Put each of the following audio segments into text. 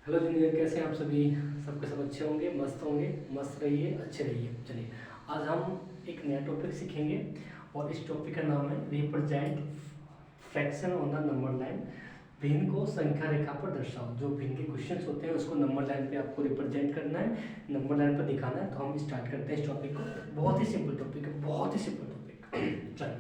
Hello junior, कैसे हैं आप सभी। सबके सब अच्छे होंगे, मस्त रहिए, अच्छे रहिए। चलिए, आज हम एक नया टॉपिक सीखेंगे और इस टॉपिक का नाम है represent fraction on the number line. भिन्न को संख्या रेखा पर दर्शाओ। जो भिन्न के क्वेश्चंस होते हैं उसको नंबर लाइन पे आपको रिप्रेजेंट करना है, नंबर लाइन पर दिखाना है। तो हम स्टार्ट करते हैं इस टॉपिक को। बहुत ही सिंपल टॉपिक है, बहुत ही सिंपल टॉपिक। चलिए,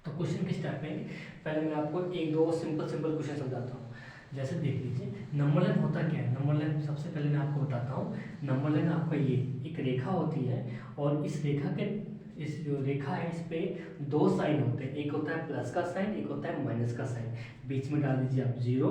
तो क्वेश्चन की स्टार्ट करेंगे। पहले मैं आपको एक दो सिंपल सिंपल क्वेश्चन समझाता हूँ। जैसे देख लीजिए, नंबर लाइन होता क्या है। नंबर लाइन सबसे पहले मैं आपको बताता हूँ। नंबर लाइन आपका ये एक रेखा होती है और इस रेखा के इस जो रेखा है इस पे दो साइन होते हैं। एक होता है प्लस का साइन, एक होता है माइनस का साइन। बीच में डाल दीजिए आप जीरो।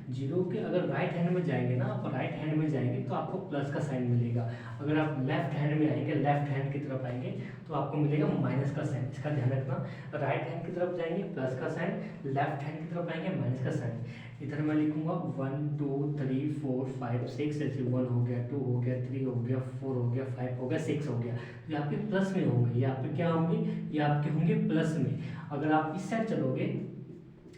जीरो के अगर राइट हैंड में जाएंगे ना, आप राइट हैंड में जाएंगे तो आपको प्लस का साइन मिलेगा। अगर आप लेफ्ट हैंड में आएंगे, लेफ्ट हैंड की तरफ आएंगे तो आपको मिलेगा माइनस का साइन। इसका ध्यान रखना। राइट हैंड की तरफ जाएंगे प्लस का साइन, लेफ्ट हैंड की तरफ आएंगे माइनस का साइन। इधर मैं लिखूंगा 1 2 3 4 5 6। जैसे 1 हो गया, 2 हो गया, 3 हो गया, 4 हो गया, 5 हो गया, 6 हो गया। ये आपके प्लस में होंगे, ये आपके क्या होंगे, ये आपके होंगे प्लस में। अगर आप इस साइड चलोगे,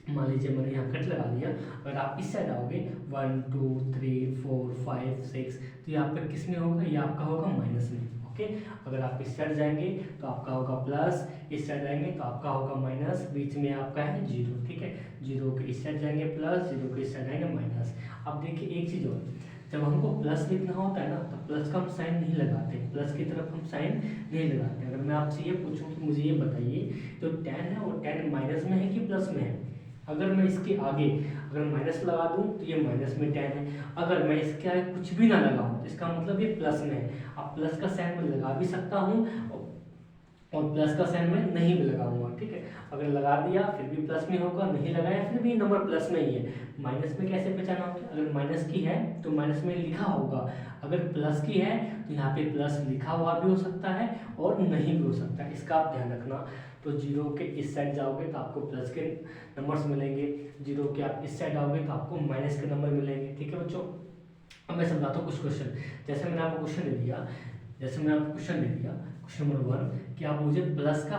मान लीजिए मैंने यहाँ कट लगा दिया, अगर आप इस साइड आओगे 1 2 3 4 5 6, तो ये आपका किस में होगा, ये आपका होगा माइनस में। ओके, अगर आप इस साइड जाएंगे तो आपका होगा प्लस, इस साइड जाएंगे तो आपका होगा माइनस, बीच में आपका है जीरो। ठीक है, जीरो के इस साइड जाएंगे प्लस, जीरो के इस साइड जाएंगे माइनस। अब देखिए एक चीज़ और, जब हमको प्लस लिखना होता है ना तो प्लस का हम साइन नहीं लगाते, प्लस की तरफ हम साइन नहीं लगाते। अगर मैं आपसे ये पूछूं कि मुझे ये बताइए, तो टेन है वो टेन माइनस में है कि प्लस में है। अगर मैं इसके आगे अगर माइनस लगा दूं तो ये माइनस में टेन है। अगर मैं इसके आगे कुछ भी ना लगाऊं तो इसका मतलब ये प्लस में है। अब प्लस का साइन मैं लगा भी सकता हूं और प्लस का साइन मैं नहीं भी लगाऊंगा। ठीक है, अगर लगा दिया फिर भी प्लस में होगा, नहीं लगाया फिर भी नंबर प्लस में ही है। माइनस में कैसे पहचाना होगा, अगर माइनस की है तो माइनस में लिखा होगा, अगर प्लस की है तो यहाँ पे प्लस लिखा हुआ भी हो सकता है और नहीं भी हो सकता है। इसका आप ध्यान रखना। तो जीरो के इस साइड जाओगे तो आपको प्लस के नंबर्स मिलेंगे, जीरो के आप इस साइड आओगे तो आपको माइनस के नंबर मिलेंगे। ठीक है बच्चों, अब मैं समझाता हूँ कुछ क्वेश्चन। जैसे मैंने आपको क्वेश्चन दे दिया, क्वेश्चन नंबर 1 कि आप मुझे प्लस का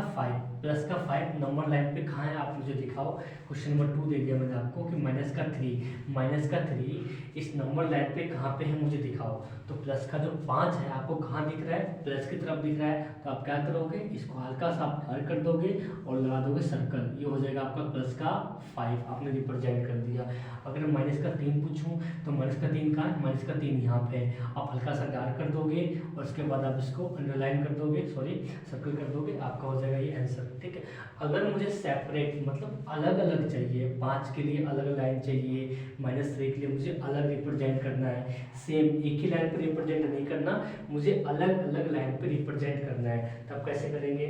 5 नंबर लाइन पे कहाँ है आप मुझे दिखाओ। क्वेश्चन नंबर 2 दे दिया मैंने आपको कि माइनस का 3 इस नंबर लाइन पे कहाँ पे है मुझे दिखाओ। तो प्लस का जो 5 है आपको कहाँ दिख रहा है, प्लस की तरफ दिख रहा है। तो आप क्या करोगे, इसको हल्का सा आप हर कर दोगे और लगा दोगे सर्कल, ये हो जाएगा आपका प्लस का 5, आपने रिप्रेजेंट कर दिया। अगर माइनस का 3 पूछूं तो माइनस का 3 कहाँ है, माइनस का 3 यहाँ पे है। आप हल्का सा डार्क कर दोगे और उसके बाद आप इसको अंडरलाइन कर दोगे, सर्कल कर दोगे, आपका हो जाएगा ये आंसर। ठीक है, अगर मुझे सेपरेट मतलब अलग अलग चाहिए, 5 के लिए अलग लाइन चाहिए, -3 के लिए मुझे अलग रिप्रेजेंट करना है, सेम एक ही लाइन पर रिप्रेजेंट नहीं करना, मुझे अलग अलग लाइन पर रिप्रेजेंट करना है, तब कैसे करेंगे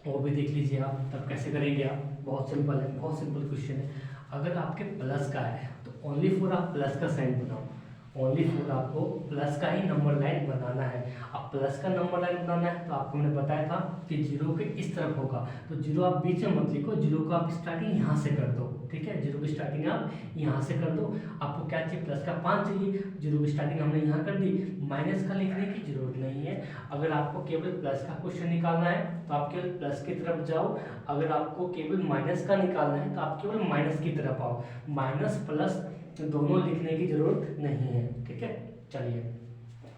वो भी देख लीजिए आप। तब कैसे करेंगे आप, बहुत सिंपल है, बहुत सिंपल क्वेश्चन है। अगर आपके प्लस का है तो ओनली फॉर आप प्लस का साइन बनाओ, ओनली फॉर आपको प्लस का ही नंबर लाइन बनाना है। अब प्लस का नंबर लाइन बनाना है तो आपको मैंने बताया था कि जीरो के इस तरफ होगा, तो जीरो आप बीच में मत लिखो, जीरो को आप स्टार्टिंग यहाँ से कर दो। ठीक है, जीरो की स्टार्टिंग आप यहाँ से कर दो। आपको क्या चाहिए, प्लस का 5 चाहिए, जीरो की स्टार्टिंग हमने यहाँ कर दी, माइनस का लिखने की जरूरत नहीं है। अगर आपको केवल प्लस का क्वेश्चन निकालना है तो आप केवल प्लस की तरफ जाओ, अगर आपको केवल माइनस का निकालना है तो आप केवल माइनस की तरफ आओ, माइनस प्लस दोनों लिखने की जरूरत नहीं है। ठीक है, चलिए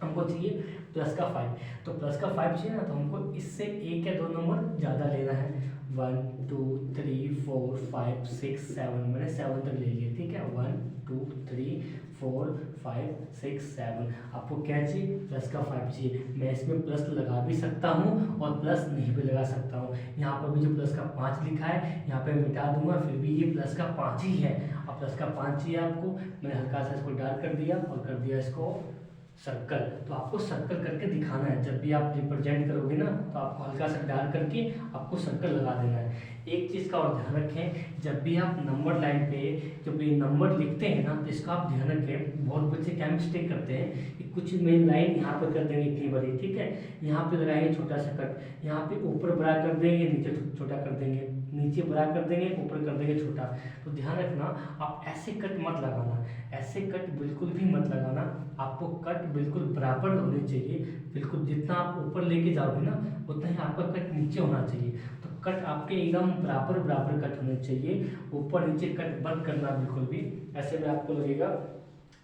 हमको चाहिए प्लस का 5, तो प्लस का 5 चाहिए ना, तो हमको इससे एक या दो नंबर ज़्यादा लेना है। 1 2 3 4 5 6 7, मैंने 7 तक ले लिया। ठीक है, 1 2 3 4 5 6 7, आपको क्या चाहिए, प्लस का 5 चाहिए। मैं इसमें प्लस लगा भी सकता हूँ और प्लस नहीं भी लगा सकता हूँ। यहाँ पर भी जो प्लस का 5 लिखा है यहाँ पे मिटा दूंगा, फिर भी ये प्लस का 5 ही है। अब प्लस का 5 चाहिए आपको, मैंने हल्का सा इसको डार्क कर दिया और कर दिया इसको सर्कल। तो आपको सर्कल करके दिखाना है, जब भी आप रिप्रेजेंट करोगे ना तो आपको हल्का सा डार्क करके आपको सर्कल लगा देना है। एक चीज़ का और ध्यान रखें, जब भी आप नंबर लाइन पे जब ये नंबर लिखते हैं ना तो इसका आप ध्यान रखें। बहुत बच्चे क्या मिस्टेक करते हैं कि कुछ में लाइन यहाँ पर कर देंगे इतनी बड़ी, ठीक है, यहाँ पे लगाएंगे छोटा सा कट, यहाँ पे ऊपर बड़ा कर देंगे, नीचे छोटा कर देंगे, नीचे बड़ा कर देंगे, ऊपर कर देंगे छोटा। तो ध्यान रखना, आप ऐसे कट मत लगाना, ऐसे कट बिल्कुल भी मत लगाना। आपको कट बिल्कुल बराबर होने चाहिए, बिल्कुल जितना आप ऊपर लेके जाओगे ना उतना ही आपका कट नीचे होना चाहिए। तो कट आपके एकदम बराबर बराबर कट होने चाहिए, ऊपर नीचे कट बंद करना बिल्कुल भी। ऐसे में आपको लगेगा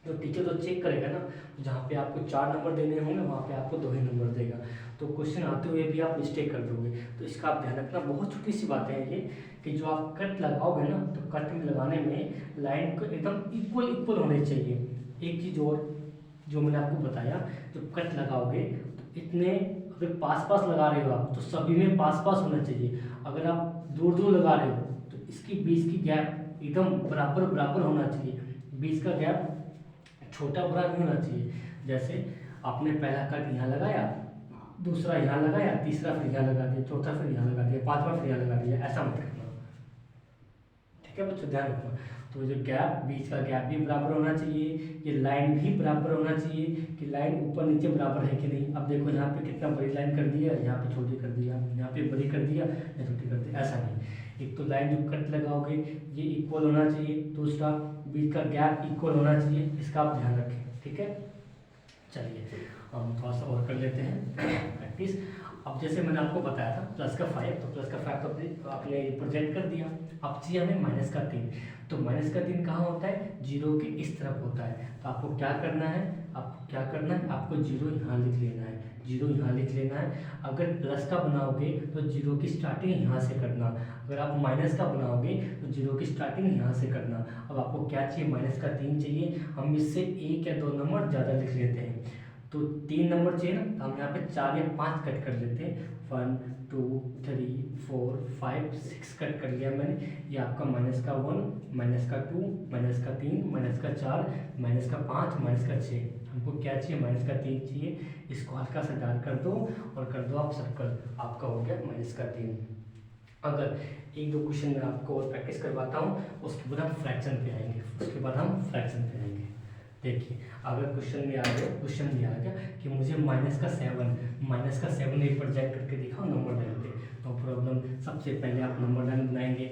तो टीचर तो चेक करेगा ना, जहाँ पे आपको 4 नंबर देने होंगे वहाँ पे आपको 2 ही नंबर देगा। तो क्वेश्चन आते हुए भी आप मिस्टेक कर दोगे, तो इसका आप ध्यान रखना। बहुत छोटी सी बातें हैं ये, कि जो आप कट लगाओगे ना, तो कट में लगाने में लाइन को एकदम इक्वल इक्वल होने चाहिए। एक चीज़ और जो मैंने आपको बताया, जब कट लगाओगे तो इतने, अगर पास पास लगा रहे हो आप तो सभी में पास पास होना चाहिए। अगर आप दूर दूर लगा रहे हो तो इसकी बीच की गैप एकदम बराबर बराबर होना चाहिए, बीच का गैप छोटा बड़ा नहीं होना चाहिए। जैसे आपने पहला कट यहाँ लगाया, दूसरा यहाँ लगाया, तीसरा फिर यहाँ लगा दिया, चौथा फिर यहाँ लगा दिया, पांचवा फिर यहाँ लगा दिया, ऐसा मत करना, ठीक है बच्चों, ध्यान रखना। तो जो गैप, बीच का गैप भी बराबर होना चाहिए, ये लाइन भी बराबर होना चाहिए कि लाइन ऊपर नीचे बराबर है कि नहीं। अब देखो यहाँ पे कितना बड़ी लाइन कर दिया, यहाँ पे छोटी कर दिया, यहाँ पे बड़ी कर दिया या छोटी कर दिया, ऐसा नहीं। एक तो लाइन जो कट लगाओगे ये इक्वल होना चाहिए, दूसरा बीच का गैप इक्वल होना चाहिए, इसका आप ध्यान रखें, ठीक है। चलिए हम थोड़ा सा और कर लेते हैं प्रैक्टिस। अब जैसे मैंने आपको बताया था प्लस का 5, तो प्लस का 5 तो आपने रिप्रेजेंट कर दिया। अब चाहिए हमें माइनस का 3, तो माइनस का 3 कहाँ होता है, जीरो के इस तरफ होता है। तो आपको क्या करना है, आपको जीरो यहाँ लिख लेना है, जीरो यहाँ लिख लेना है। अगर प्लस का बनाओगे तो जीरो की स्टार्टिंग यहाँ से करना, अगर आप माइनस का बनाओगे तो जीरो की स्टार्टिंग यहाँ से करना। अब आपको क्या चाहिए, माइनस का 3 चाहिए। हम इससे 1 या 2 नंबर ज़्यादा लिख लेते हैं, तो 3 नंबर चाहिए ना, तो हम यहाँ पे 4 या 5 कट कर लेते हैं। 1 2 3 4 5 6 कट कर लिया मैंने। ये आपका माइनस का 1, माइनस का 2, माइनस का 3, माइनस का 4, माइनस का 5, माइनस का 6। हमको क्या चाहिए, माइनस का 3 चाहिए। इसको हल्का सा डार्क कर दो और कर दो आप सर्कल, आपका हो गया माइनस का 3। अगर 1-2 क्वेश्चन में आपको और प्रैक्टिस करवाता हूँ, उसके बाद हम फ्रैक्शन पे आएंगे, देखिए अगर क्वेश्चन में आ गया, क्वेश्चन में आ गया कि मुझे माइनस का 7 रिप्रेजेंट करके दिखाओ नंबर लाइन पे, तो प्रॉब्लम, सबसे पहले आप नंबर लाइन बनाएंगे।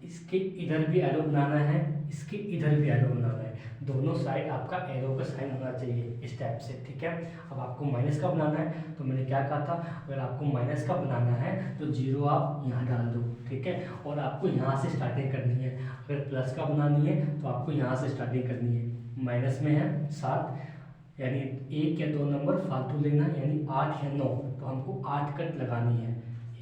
इसके इधर भी एरो बनाना है, इसके इधर भी एरो बनाना है, दोनों साइड आपका एरो का साइन होना चाहिए इस टाइप से, ठीक है। अब आपको माइनस का बनाना है, तो मैंने क्या कहा था, अगर आपको माइनस का बनाना है तो जीरो आप यहाँ डाल दो, ठीक है। और आपको यहाँ से स्टार्टिंग करनी है। अगर प्लस का बनानी है तो आपको यहाँ से स्टार्टिंग करनी है। माइनस में है 7, यानी 1 या 2 नंबर फालतू लेना, यानी 8 या 9, तो हमको 8 कट लगानी है।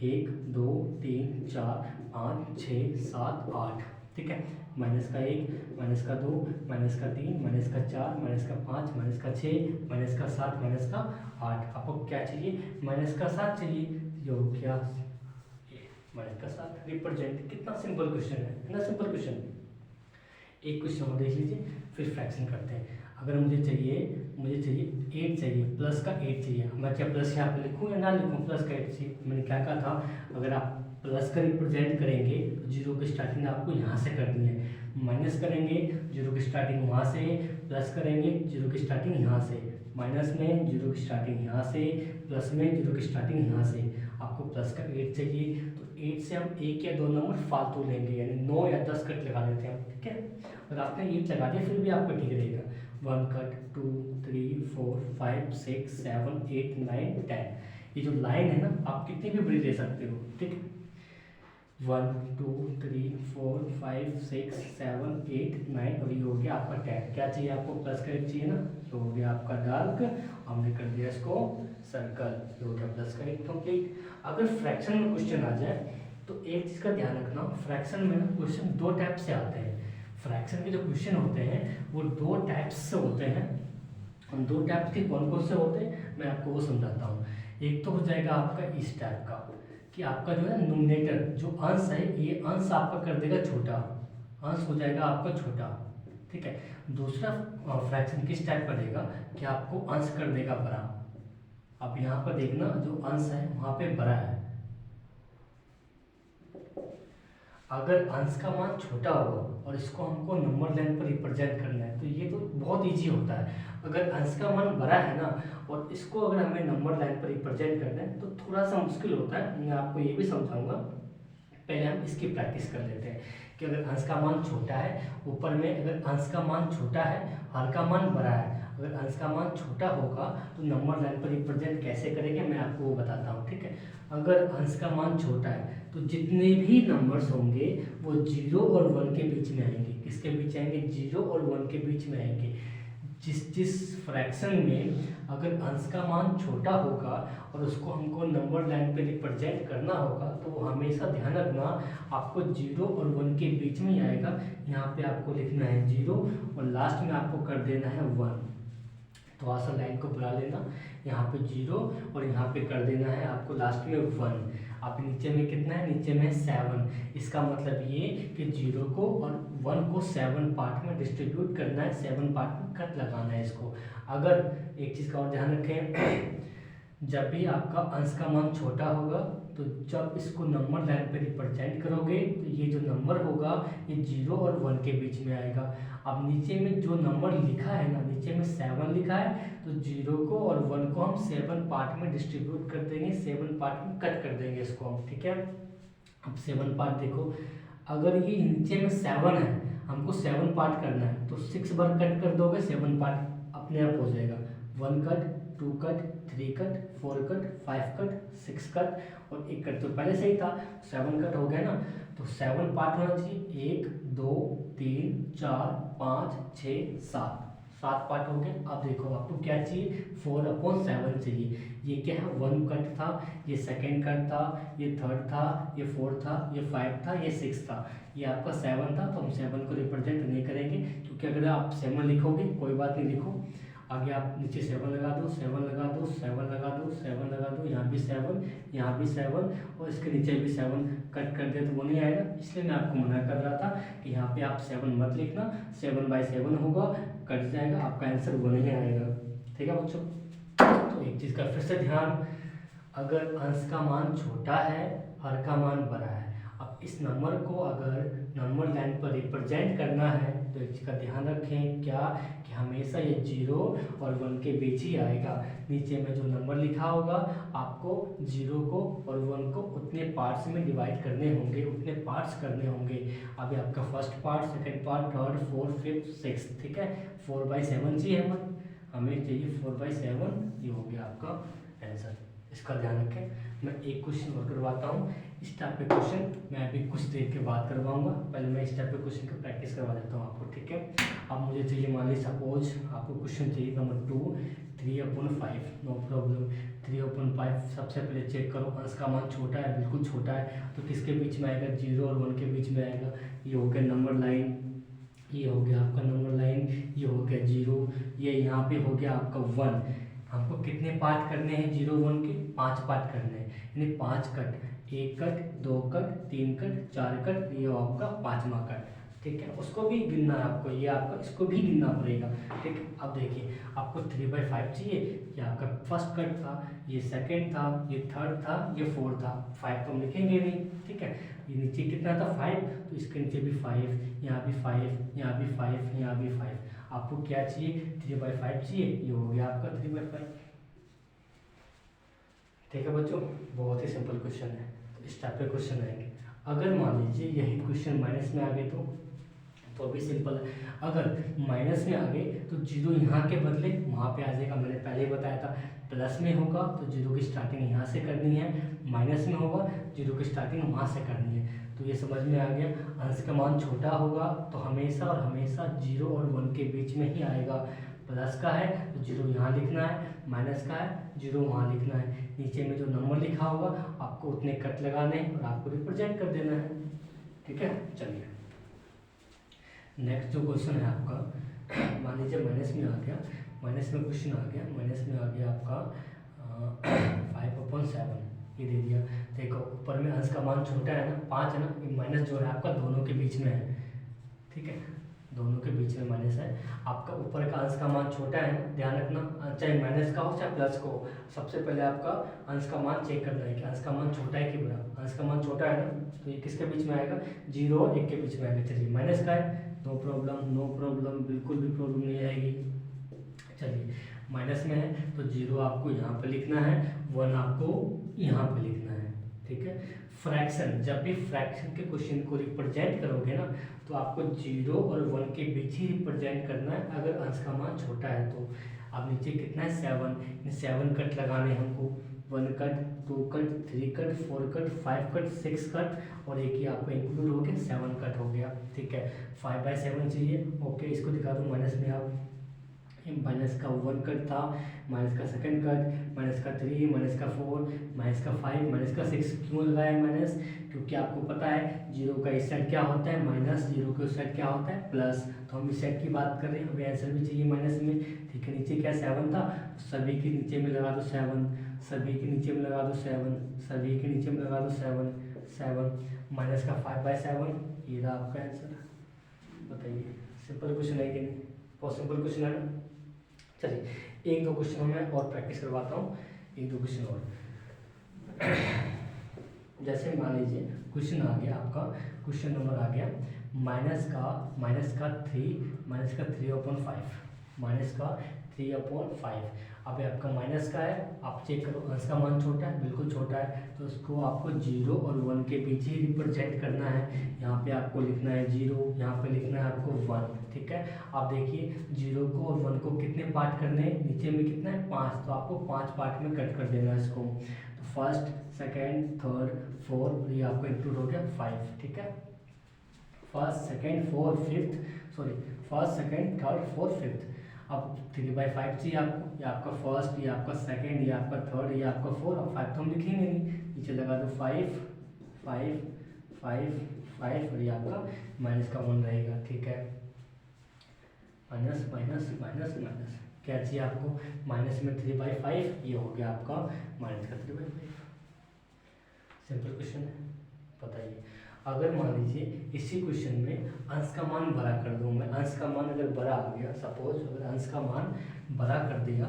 1 2 3 4 5 6 7 8, ठीक है। माइनस का 1, माइनस का 2, माइनस का 3, माइनस का 4, माइनस का 5, माइनस का 6, माइनस का 7, माइनस का 8। आपको क्या चाहिए, माइनस का 7 चाहिए, जो क्या माइनस का 7 रिप्रेजेंट। कितना सिंपल क्वेश्चन है ना, सिंपल क्वेश्चन। एक क्वेश्चन और देख लीजिए, फिर फ्रैक्शन करते हैं। अगर मुझे चाहिए 8 चाहिए, प्लस का 8 चाहिए, मैं क्या प्लस यहाँ पे लिखूँ या ना लिखूँ, प्लस का 8 चाहिए। मैंने क्या कहा था, अगर आप प्लस का रिप्रेजेंट करेंगे तो जीरो की स्टार्टिंग आपको यहाँ से करनी है, माइनस करेंगे जीरो की स्टार्टिंग वहाँ से, प्लस करेंगे जीरो की स्टार्टिंग यहाँ से, माइनस में जीरो की स्टार्टिंग यहाँ से, प्लस में जीरो की स्टार्टिंग यहाँ से। आपको प्लस का 8 चाहिए, तो 8 से हम 1 या 2 नंबर फालतू लेंगे, यानी 9 या 10 कट लगा देते हैं, ठीक है। अगर आपने 8 लगा दिया फिर भी आपका ठीक रहेगा। 1 कट, 2 3 4 5 6 7 8 9 10। ये जो लाइन है ना, आप कितनी भी बड़ी ले सकते हो, ठीक है। 1 2 3 4 5 6 7 8 9, और ये हो गया आपका 10। क्या चाहिए आपको, प्लस का 8 चाहिए ना, तो हो गया आपका डार्क, हमने कर दिया इसको सर्कल, ये हो गया प्लस का 8 कंप्लीट। अगर फ्रैक्शन में क्वेश्चन आ जाए तो एक चीज़ का ध्यान रखना, फ्रैक्शन में ना क्वेश्चन 2 टाइप से आते हैं। फ्रैक्शन के जो क्वेश्चन होते हैं वो 2 टाइप्स से होते हैं। उन 2 टाइप्स के कौन कौन से होते हैं मैं आपको वो समझाता हूँ। एक तो हो जाएगा आपका इस टाइप का, कि आपका जो है नोमिनेटर, जो अंश है, ये अंश आपका कर देगा छोटा, अंश हो जाएगा आपका छोटा, ठीक है। दूसरा फ्रैक्शन किस टाइप का देगा, कि आपको अंश कर देगा बड़ा। आप यहाँ पर देखना, जो अंश है वहाँ पे बड़ा है। अगर अंश का मान छोटा होगा और इसको हमको नंबर लाइन पर रिप्रेजेंट करना है, तो ये तो बहुत इजी होता है। अगर अंश का मान बड़ा है ना, और इसको अगर हमें नंबर लाइन पर रिप्रेजेंट करना है तो थोड़ा सा मुश्किल होता है। मैं आपको ये भी समझाऊंगा, पहले हम इसकी प्रैक्टिस कर लेते हैं। कि अगर अंश का मान छोटा है, ऊपर में अगर अंश का मान छोटा है, हर का मान बड़ा है, अगर अंश का मान छोटा होगा तो नंबर लाइन पर रिप्रेजेंट कैसे करेंगे मैं आपको वो बताता हूँ, ठीक है। अगर अंश का मान छोटा है तो जितने भी नंबर्स होंगे वो 0 और 1 के बीच में आएंगे। किसके बीच आएंगे, 0 और 1 के बीच में आएंगे। जिस फ्रैक्शन में अगर अंश का मान छोटा होगा और उसको हमको नंबर लाइन पे रिप्रेजेंट करना होगा, तो वो हमेशा ध्यान रखना आपको 0 और 1 के बीच में ही आएगा। यहाँ पे आपको लिखना है 0 और लास्ट में आपको कर देना है 1। थोड़ा सा लाइन को बुला लेना, यहाँ पे 0 और यहाँ पे कर देना है आपको लास्ट में 1। आप नीचे में कितना है, नीचे में 7। इसका मतलब ये कि 0 को और 1 को 7 पार्ट में डिस्ट्रीब्यूट करना है, 7 पार्ट में कट लगाना है इसको। अगर एक चीज़ का और ध्यान रखें, जब भी आपका अंश का मान छोटा होगा तो जब इसको नंबर लाइन पे रिप्रेजेंट करोगे तो ये जो नंबर होगा ये 0 और 1 के बीच में आएगा। अब नीचे में जो नंबर लिखा है ना, नीचे में 7 लिखा है, तो 0 को और 1 को हम 7 पार्ट में डिस्ट्रीब्यूट कर देंगे, 7 पार्ट में कट कर देंगे इसको हम, ठीक है। अब 7 पार्ट देखो, अगर ये नीचे में 7 है, हमको 7 पार्ट करना है, तो 6 बार कट कर दोगे, 7 पार्ट अपने आप हो जाएगा। 1 cut, 2 cut, 3 cut, 4 cut, 5 cut, 6 cut और 1 कट। तो पहले से ही था, 7 कट हो गया ना, तो 7 पार्ट होना चाहिए। 1 2 3 4 5 6 7 पार्ट हो गए। अब देखो आपको क्या चाहिए, 4/7 चाहिए। ये क्या है, 1 कट था, ये 2nd कट था, ये 3rd था, ये 4th था, ये 5 था, ये 6 था, ये आपका 7 था। तो हम 7 को रिप्रेजेंट नहीं करेंगे, क्योंकि अगर आप 7 लिखोगे कोई बात नहीं, लिखो आगे आप नीचे 7 लगा दो, 7 लगा दो, 7 लगा दो, 7 लगा दो, यहाँ भी 7, यहाँ भी 7 और इसके नीचे भी 7 कट कर दे तो वो नहीं आएगा। इसलिए मैं आपको मना कर रहा था कि यहाँ पे आप 7 मत लिखना, 7/7 होगा, कट जाएगा, आपका आंसर वो नहीं आएगा, ठीक है बच्चों। तो एक चीज़ का फिर से ध्यान, अगर अंश का मान छोटा है, हर का मान बड़ा है, अब इस नंबर को अगर नंबर लाइन पर रिप्रेजेंट करना है तो एक चीज़ का ध्यान रखें, क्या कि हमेशा ये 0 और 1 के बीच ही आएगा। नीचे में जो नंबर लिखा होगा आपको 0 को और 1 को उतने पार्ट्स में डिवाइड करने होंगे, उतने पार्ट्स करने होंगे। अभी आपका first part, second part, third, fourth, fifth, sixth, ठीक है। 4/7 चाहिए हमें चाहिए 4/7, ये हो गया आपका आंसर। इसका ध्यान रखें। मैं एक क्वेश्चन और करवाता हूँ, इस टाइप के क्वेश्चन मैं अभी कुछ देर के बाद करवाऊंगा। पहले मैं इस टाइप के क्वेश्चन की प्रैक्टिस करवा देता हूँ आपको, ठीक है। अब मुझे चाहिए, मान लीजिए सपोज आपको क्वेश्चन चाहिए नंबर 2, 3/5, नो प्रॉब्लम। 3/5 सबसे पहले चेक करो, अंश का मान छोटा है, बिल्कुल छोटा है, तो किसके बीच में आएगा, 0 और 1 के बीच में आएगा। ये हो गया नंबर लाइन, ये हो गया आपका नंबर लाइन, ये हो गया 0, ये यहाँ पे हो गया आपका 1। हमको कितने पार्ट करने हैं 0 1 के, 5 पार्ट करने हैं, यानी 5 cut, 1 cut, 2 cut, 3 cut, 4 cut, ये आपका 5वां कट, ठीक है। उसको भी गिनना है आपको, ये आपका इसको भी गिनना पड़ेगा, ठीक है। अब देखिए आपको 3/5 चाहिए, ये आपका फर्स्ट कट था, ये सेकंड था, ये थर्ड था, ये फोर्थ था। 5 तो हम लिखेंगे नहीं, ठीक है। ये नीचे कितना था 5, तो इसके नीचे भी 5, यहाँ भी 5, यहाँ भी 5, यहाँ भी 5। आपको क्या चाहिए, 3/5 चाहिए, ये हो गया आपका 3/5, ठीक है बच्चों। बहुत ही सिंपल क्वेश्चन है, तो इस टाइप के क्वेश्चन आएंगे। अगर मान लीजिए यही क्वेश्चन माइनस में आ गए तो भी सिंपल है। अगर माइनस में आ गए तो 0 यहाँ के बदले वहाँ पे आ जाएगा। मैंने पहले ही बताया था, प्लस में होगा तो 0 की स्टार्टिंग यहाँ से करनी है, माइनस में होगा 0 की स्टार्टिंग वहाँ से करनी है। तो ये समझ में आ गया, अंश का मान छोटा होगा तो हमेशा और हमेशा 0 और 1 के बीच में ही आएगा। प्लस का है तो 0 यहाँ लिखना है, माइनस का है 0 वहाँ लिखना है। नीचे में जो नंबर लिखा होगा आपको उतने कट लगाने हैं और आपको रिप्रेजेंट कर देना है, ठीक है। चलिए नेक्स्ट जो क्वेश्चन है आपका, मान लीजिए माइनस में आ गया, माइनस में क्वेश्चन आ गया, माइनस में आ गया आपका 5/7, ये दे दिया। देखो ऊपर में अंश का मान छोटा है ना, 5 है ना, माइनस जो है आपका दोनों के बीच में है, ठीक है, दोनों के बीच में माइनस है। आपका ऊपर का अंश का मान छोटा है ना, ध्यान रखना, चाहे माइनस का हो चाहे प्लस का हो, सबसे पहले आपका अंश का मान चेक करना है कि अंश का मान छोटा है कि बड़ा। अंश का मान छोटा है ना, तो ये किसके बीच में आएगा, 0 और 1 के बीच में आएगा। चलिए माइनस का है, नो प्रॉब्लम, नो प्रॉब्लम, बिल्कुल भी प्रॉब्लम नहीं आएगी। चलिए माइनस में है तो 0 आपको यहाँ पे लिखना है, 1 आपको यहाँ पे लिखना है, ठीक है। फ्रैक्शन, जब भी फ्रैक्शन के क्वेश्चन को रिप्रेजेंट करोगे ना तो आपको 0 और 1 के बीच ही रिप्रेजेंट करना है, अगर अंश का मान छोटा है तो। अब नीचे कितना है 7 कट लगाने हमको, 1 cut, 2 cut, 3 cut, 4 cut, 5 cut, 6 cut और एक ही आपको इंक्लूड हो गया 7 कट हो गया, ठीक है। 5/7 चाहिए, ओके। इसको दिखा दो माइनस में, आप माइनस का 1 कट था, माइनस का सेकंड कट, माइनस का 3, माइनस का 4, माइनस का 5, माइनस का 6। क्यों लगाया माइनस? क्योंकि आपको पता है जीरो का इस साइड क्या होता है माइनस, जीरो के उस साइड क्या होता है प्लस। तो हम इस साइड की बात कर रहे हैं, हमें आंसर भी चाहिए माइनस में। ठीक है, नीचे क्या 7 था, सभी के नीचे में लगा दो 7, सभी के नीचे में लगा दो 7, सभी के नीचे में लगा दो 7, 7 माइनस का 5/7, ये रहा आपका आंसर। बताइए सिंपल क्वेश्चन है कि नहीं? बहुत सिंपल क्वेश्चन है ना। चलिए एक दो क्वेश्चन मैं और प्रैक्टिस करवाता हूँ, एक दो क्वेश्चन और। जैसे मान लीजिए क्वेश्चन आ गया आपका, क्वेश्चन नंबर आ गया माइनस का 3/5, माइनस का 3/5। अब ये आपका माइनस का है, आप चेक करो अंश का मान छोटा है, बिल्कुल छोटा है, तो उसको आपको 0 और 1 के बीच ही रिप्रेजेंट करना है। यहाँ पे आपको लिखना है 0, यहाँ पे लिखना है आपको 1। ठीक है, आप देखिए 0 को और 1 को कितने पार्ट करने हैं, नीचे में कितना है 5, तो आपको 5 पार्ट में कट कर देना है इसको। तो फर्स्ट, सेकेंड, थर्ड, फोर्थ, ये आपका इंक्लूड हो गया 5। ठीक है, first, second, fourth, fifth, sorry first, second, third, fourth, fifth. अब 3/5 चाहिए आपको, ये आपका फर्स्ट, ये आपका सेकेंड, ये आपका थर्ड, ये आपका फोर्थ। अब 5 तो हम लिखेंगे नहीं, नीचे लगा दो 5, 5, 5, 5 और ये आपका माइनस का 1 रहेगा। ठीक है, माइनस माइनस माइनस माइनस, क्या चाहिए आपको माइनस में 3/5, ये हो गया आपका माइनस का 3/5। सिंपल क्वेश्चन है। बताइए अगर मान लीजिए इसी क्वेश्चन में अंश का मान बड़ा कर दूं मैं, अंश का मान अगर बड़ा आ गया, सपोज अगर अंश का मान बड़ा कर दिया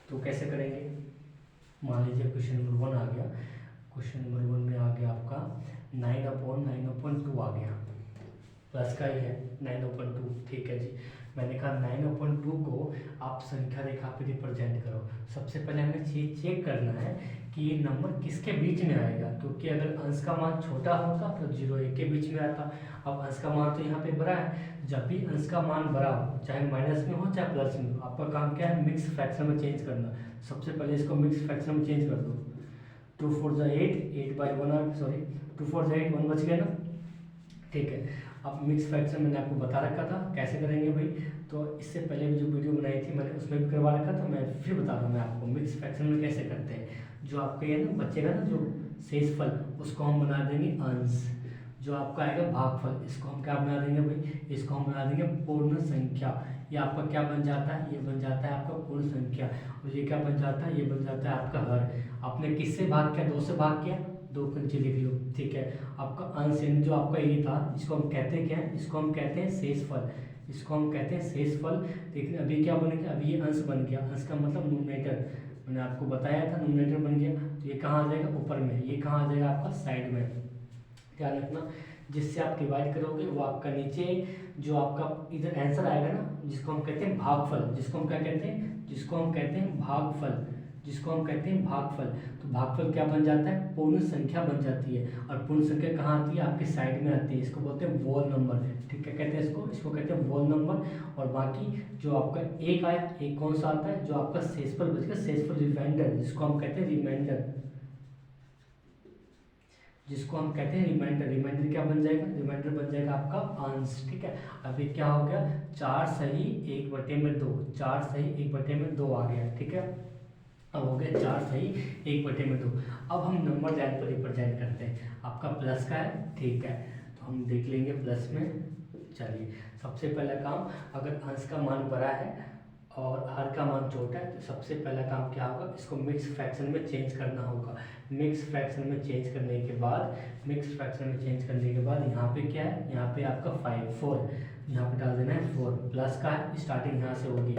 तो कैसे करेंगे? मान लीजिए क्वेश्चन नंबर 1 आ गया, क्वेश्चन नंबर 1 में आ गया आपका 9/9/2 आ गया, प्लस का ही है 9/2। ठीक है जी, मैंने कहा 9/2 को आप संख्या रेखा पे रिप्रेजेंट करो। सबसे पहले हमें चेक करना है कि ये नंबर किसके बीच में आएगा, क्योंकि अगर अंश का मान छोटा होता तो 0 1 के बीच में आता। अब अंश का मान तो यहाँ पे बड़ा है, जब भी अंश का मान बड़ा हो, चाहे माइनस में हो चाहे प्लस में हो, आपका काम क्या है मिक्स फ्रैक्शन में चेंज करना। सबसे पहले इसको मिक्स फ्रैक्शन में चेंज कर दो। 2 4 8, 8/1, सॉरी 2 4 8, 1 बच गया ना। ठीक है, अब मिक्स फ्रैक्शन मैंने आपको बता रखा था कैसे करेंगे भाई, तो इससे पहले भी जो वीडियो बनाई थी मैंने उसमें भी करवा रखा था, मैं फिर बता दूँ मैं आपको मिक्स फ्रैक्शन में कैसे करते हैं। जो आपका ये ना बचेगा ना जो शेषफल, उसको हम बना देंगे अंश। जो आपका आएगा भागफल, इसको हम क्या बना देंगे भाई, इसको हम बना देंगे पूर्ण संख्या। ये आपका क्या बन जाता है, ये बन जाता है आपका पूर्ण संख्या। और ये क्या बन जाता है, ये बन जाता है आपका हर। आपने किससे भाग किया, 2 से भाग किया, 2 को नीचे लिख लो। ठीक है, आपका अंश यानी जो आपका ये था, इसको हम कहते हैं क्या है, इसको हम कहते हैं शेषफल, इसको हम कहते हैं शेषफल। लेकिन अभी क्या बन गया, अभी ये अंश बन गया, अंश का मतलब न्यूमरेटर, मैंने आपको बताया था न्यूमरेटर बन गया। तो ये कहाँ आ जाएगा, ऊपर में, ये कहाँ आ जाएगा आपका साइड में। ध्यान रखना, जिससे आप डिवाइड करोगे वो आपका नीचे जो आपका इधर आंसर आएगा ना, जिसको हम कहते हैं भागफल, जिसको हम क्या कहते हैं, जिसको हम कहते हैं भागफल, जिसको हम कहते हैं भागफल। तो भागफल क्या बन जाता है, पूर्ण संख्या बन जाती है। और पूर्ण संख्या कहाँ आती है, आपके साइड में आती है, इसको बोलते हैं वोल नंबर। ठीक है, कहते हैं इसको कहते हैं वोल नंबर। और बाकी जो आपका एक आया, एक कौन सा आता है, जो आपका शेषफल बचेगा, शेषफल रिमाइंडर, जिसको हम कहते हैं रिमाइंडर, जिसको हम कहते हैं रिमाइंडर। रिमाइंडर क्या बन जाएगा, रिमाइंडर बन जाएगा आपका अंश। ठीक है, अभी क्या हो गया, 4 सही 1/2, 4 सही 1/2 आ गया। ठीक है, अब हो गया 4 सही 1/2। अब हम नंबर लाइन पर रिप्रेजेंट करते हैं, आपका प्लस का है। ठीक है, तो हम देख लेंगे प्लस में। चलिए सबसे पहला काम, अगर अंश का मान बड़ा है और हर का मान छोटा है, तो सबसे पहला काम क्या होगा, इसको मिक्स फ्रैक्शन में चेंज करना होगा। मिक्स फ्रैक्शन में चेंज करने के बाद, मिक्स फ्रैक्शन में चेंज करने के बाद यहाँ पे क्या है, यहाँ पे आपका 4 यहाँ पे डाल देना है 4। प्लस का है, स्टार्टिंग यहाँ से होगी,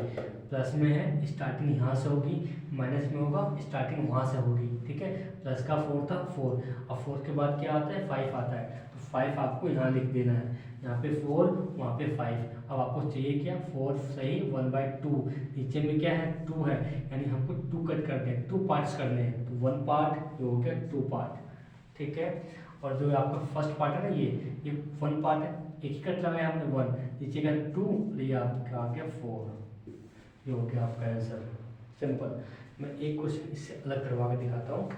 प्लस में है स्टार्टिंग यहाँ से होगी, माइनस में होगा स्टार्टिंग वहाँ से होगी। ठीक है, प्लस का 4 था 4, अब 4 के बाद क्या आता है 5 आता है, तो 5 आपको यहाँ लिख देना है, यहाँ पे 4 वहाँ पे 5। अब आपको चाहिए क्या, 4 सही 1/2, नीचे में क्या है 2 है, यानी हमको 2 कट करने हैं, 2 पार्ट्स करने हैं। तो 1 पार्ट, ये हो गया 2 पार्ट। ठीक है, और जो आपका फर्स्ट पार्ट है ना, ये 1 पार्ट है, एक ही कट लगाया हमने 1, नीचे का 2, ये आपका आ गया 4, ये हो गया आपका आंसर। सिंपल। मैं एक क्वेश्चन इससे अलग करवा के दिखाता हूँ।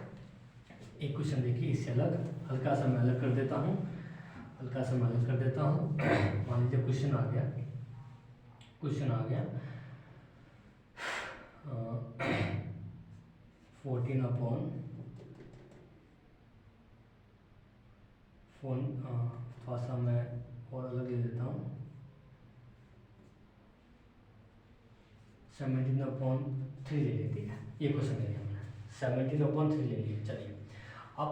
एक क्वेश्चन देखिए इससे अलग, हल्का सा मैं अलग कर देता हूँ, हल्का सा मैं अलग कर देता हूँ। मान लीजिए क्वेश्चन आ गया, क्वेश्चन आ गया 14 अपॉन फोन, थोड़ा सा मैं और अलग ले लेता हूँ, 17/3 ले लेती है, ये क्वेश्चन ले लिया हमने, 17/3 ले लिया। चलिए अब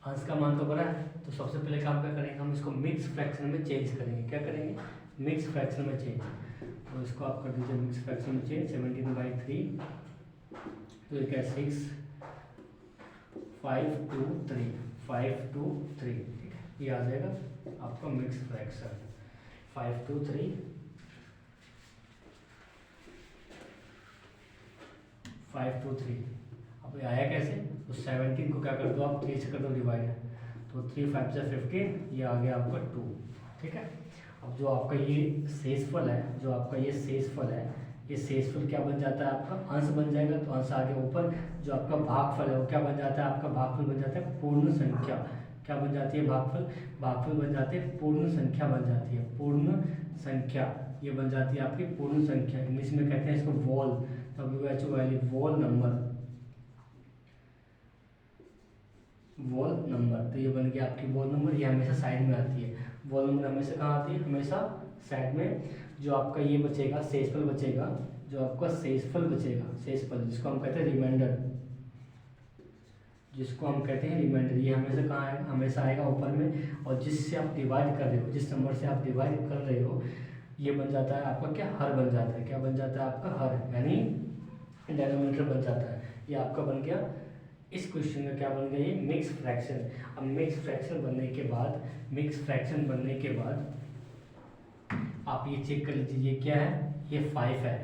अंश का मान तो बड़ा है, तो सबसे पहले काम क्या करेंगे, हम इसको मिक्स फ्रैक्शन में चेंज करेंगे। क्या करेंगे, मिक्स फ्रैक्शन में चेंज। तो इसको आप कर दीजिए मिक्स फ्रैक्शन में चेंज, 17/3, तो ये क्या 6 5 2 3 5 2 3, ठीक है, ये आ जाएगा आपका मिक्स फ्रैक्शन 5 2 3 5 2 3। अब ये आया कैसे, तो 17 को क्या कर दो आप 3 से कर दो डिवाइड, तो 3 5 से 15, ये आ गया आपका 2, ठीक है। अब जो आपका ये शेषफल है, जो आपका ये शेषफल है, ये शेषफल क्या बन जाता है आपका अंश बन जाएगा, तो अंश आगे ऊपर, जो आपका भागफल है वो क्या बन जाता है, आपका भागफल बन जाता है पूर्ण संख्या। क्या बन जाती है भागफल, भागफल बन जाती है पूर्ण संख्या बन जाती है, पूर्ण संख्या, ये बन जाती है आपकी पूर्ण संख्या। इंग्लिश में कहते हैं इसको wall, WHOL, wall number, wall number. तो ये बन गया आपकी वॉल नंबर, ये हमेशा साइड में आती है। वॉल नंबर हमेशा कहाँ आती है, हमेशा साइड में। जो आपका ये बचेगा शेषफल बचेगा, जो आपका शेषफल बचेगा, शेषफल जिसको हम कहते हैं रिमाइंडर, जिसको हम कहते हैं रिमाइंडर, ये हमेशा कहाँ आएगा, हमेशा आएगा ऊपर में। और जिससे आप डिवाइड कर रहे हो, जिस नंबर से आप डिवाइड कर रहे हो, ये बन जाता है आपका क्या, हर बन जाता है। क्या बन जाता है आपका हर, यानी डिनोमिनेटर बन जाता है। ये आपका बन गया इस क्वेश्चन में क्या बन गया, ये मिक्स फ्रैक्शन। अब मिक्स फ्रैक्शन बनने के बाद, मिक्स फ्रैक्शन बनने के बाद आप ये चेक कर लीजिए, ये क्या है, ये 5 है,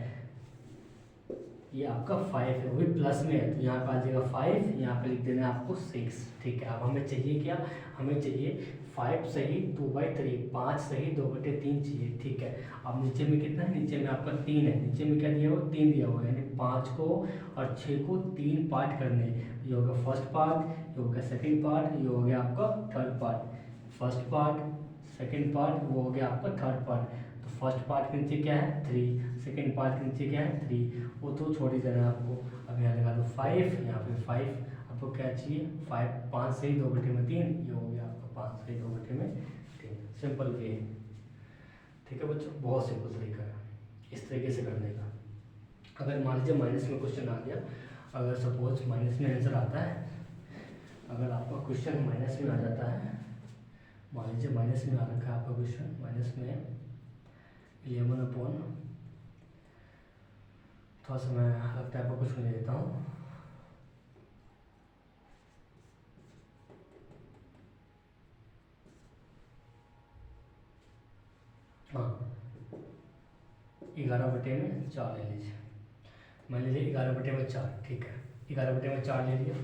ये आपका 5 है, वो भी प्लस में है, तो यहाँ पे आ जाएगा 5, यहाँ पे लिख देना है आपको 6, ठीक है। अब हमें चाहिए क्या, हमें चाहिए 5 सही 2/3, 5 सही 2/3 चाहिए, ठीक है। अब नीचे में कितना है, नीचे में आपका 3 है, नीचे में क्या दिया हुआ, 3 दिया हुआ है, यानी 5 को और 6 को 3 पार्ट करने। ये हो गया फर्स्ट पार्ट, ये हो गया सेकेंड पार्ट, ये हो गया आपका third part. First part, second part, वो हो गया आपका थर्ड पार्ट। तो फर्स्ट पार्ट के नीचे क्या है 3, सेकेंड पार्ट के नीचे क्या है 3, वो तो छोड़ ही देना आपको। अब यहाँ लगा दो 5, यहाँ पे 5, आपको क्या चाहिए 5 सही 2/3, ये हो गया आपका 5 सही 2/3, सिंपल वे है, ठीक है बच्चों, बहुत सिंपल तरीका है इस तरीके से करने का। अगर मान लीजिए माइनस में क्वेश्चन आ गया, अगर सपोज माइनस में आंसर आता है, अगर आपका क्वेश्चन माइनस में आ जाता है, मान लीजिए माइनस में आ रखा है आपका क्वेश्चन, माइनस में 11/, थोड़ा सा मैं अलग टाइप का क्वेश्चन ले लेता हूँ। हाँ 11/4 ले लीजिए, मान लीजिए 11/4, ठीक है, 11/4 ले लिया,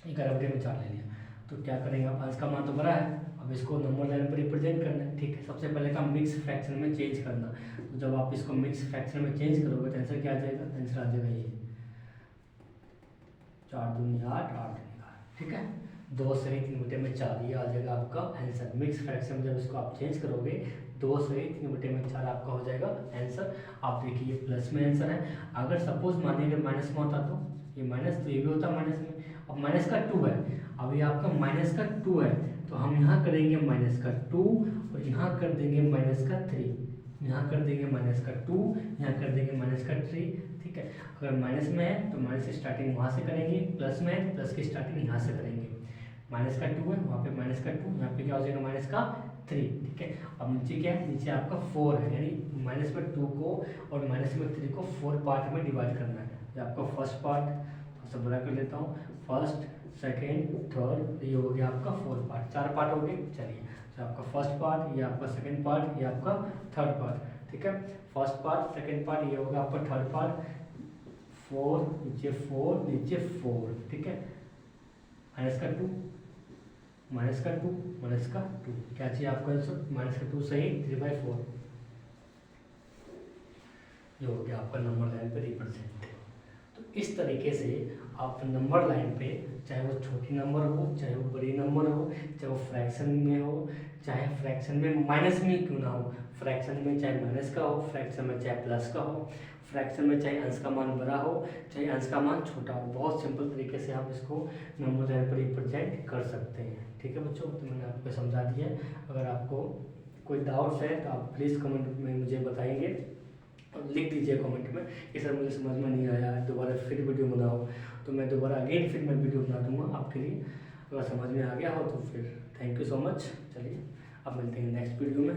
11/4 ले लिया। तो क्या करेंगे आप, अंश का मान तो बड़ा है, अब इसको नंबर लाइन पर रिप्रेजेंट करना है, ठीक है। सबसे पहले काम मिक्स फ्रैक्शन में चेंज करना। तो जब आप इसको मिक्स फ्रैक्शन में चेंज करोगे तो आंसर क्या आ जाएगा, आंसर आ जाएगा ये 4 दूनी 8, 8 दूनी 8, ठीक है। 2 सही 3/4, ये आ जाएगा आपका आंसर। मिक्स फ्रैक्शन में जब इसको आप चेंज करोगे, 2 सही 3/4 आपका हो जाएगा आंसर। आप देखिए ये प्लस में आंसर है। अगर सपोज मानिए अगर माइनस में होता तो ये माइनस, तो ये भी होता माइनस में। अब माइनस का 2 है, अब ये आपका माइनस का 2 है, तो हम यहाँ करेंगे माइनस का 2 और यहाँ कर देंगे माइनस का 3, यहाँ कर देंगे माइनस का 2, यहाँ कर देंगे माइनस का 3, ठीक है। अगर माइनस में है तो माइनस की स्टार्टिंग वहाँ से करेंगे, प्लस में है तो प्लस की स्टार्टिंग यहाँ से करेंगे। माइनस का 2 है, वहाँ पे माइनस का 2, यहाँ पे क्या हो जाएगा माइनस का 3, ठीक है। अब नीचे क्या है, नीचे आपका 4 है, यानी माइनस में 2 को और माइनस में 3 को 4 पार्ट में डिवाइड करना है। ये आपका फर्स्ट पार्ट, थोड़ा सा बड़ा कर लेता हूँ, फर्स्ट सेकेंड थर्ड, ये हो गया आपका 4 पार्ट, 4 पार्ट हो गए। चलिए तो आपका फर्स्ट पार्ट, ये आपका सेकेंड पार्ट, ये आपका थर्ड पार्ट, ठीक है। फर्स्ट पार्ट, सेकेंड पार्ट, ये होगा आपका थर्ड पार्ट, 4 नीचे 4 नीचे 4, ठीक है। माइनस का 2, माइनस का 2, माइनस का 2, क्या चाहिए आपका आंसर, माइनस का 2 सही 3/4, ये हो गया आपका नंबर लाइन पे रिप्रेजेंट। तो इस तरीके से आप नंबर लाइन पे, चाहे वो छोटी नंबर हो, चाहे वो बड़ी नंबर हो, चाहे वो फ्रैक्शन में हो, चाहे फ्रैक्शन में माइनस में क्यों ना हो, फ्रैक्शन में चाहे माइनस का हो, फ्रैक्शन में चाहे प्लस का हो, फ्रैक्शन में चाहे अंश का मान बड़ा हो, चाहे अंश का मान छोटा हो, बहुत सिंपल तरीके से आप इसको नंबर लाइन पर रिप्रेजेंट कर सकते हैं। ठीक है बच्चों, तो मैंने आपको समझा दिया है। अगर आपको कोई डाउट्स है तो आप प्लीज़ कमेंट में मुझे बताएंगे और लिख दीजिए कमेंट में कि सर मुझे समझ में नहीं आया, दोबारा फिर वीडियो बनाओ, तो मैं दोबारा अगेन फिर मैं वीडियो बना दूँगा आपके लिए। अगर समझ में आ गया हो तो फिर थैंक यू सो मच। चलिए अब मिलते हैं नेक्स्ट वीडियो में।